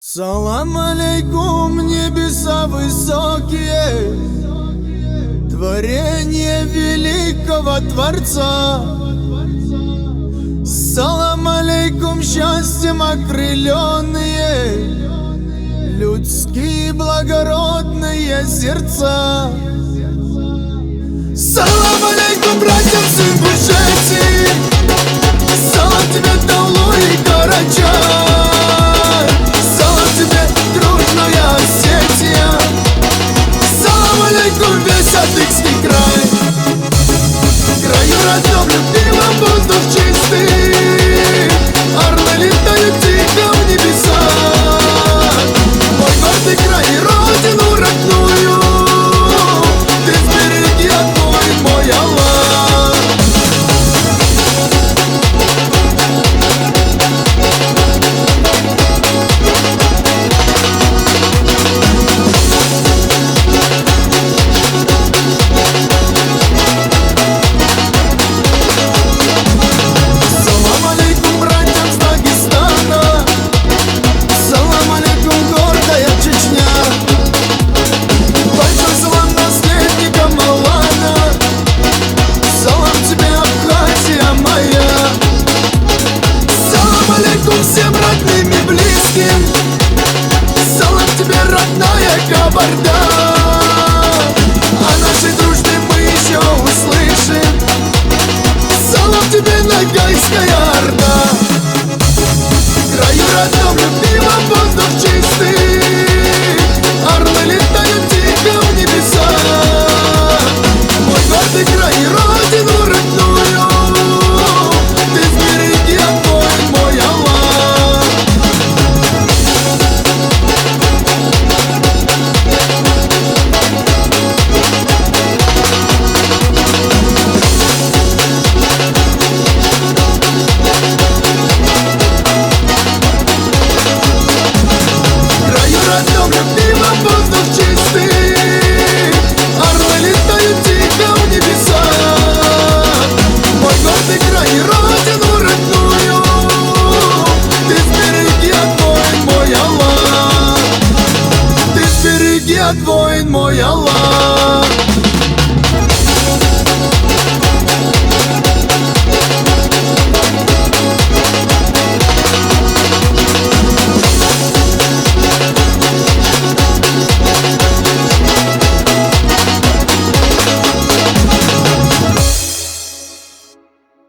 Салам алейкум, небеса высокие, творение великого Творца. Салам алейкум, счастьем окрыленные, людские благородные сердца. Салам алейкум, братьям с Ингушетии, салам тебе, Таулу и Карачай, салам тебе, дружная Осетия, салам алейкум, весь Адыгский край. В краю родном любимом воздух чистый, орлы летают тихо в небеса. Мой гордый край и родину родную ты сбереги, отмой, мой Аллах. Салам алейкум, братьям с Дагестана, салам алейкум, гордая Чечня. Большой салам наследникам Алана, салам тебе, Абхазия моя. Салам алейкум всем родным и близким, салам тебе, родная Кабарда.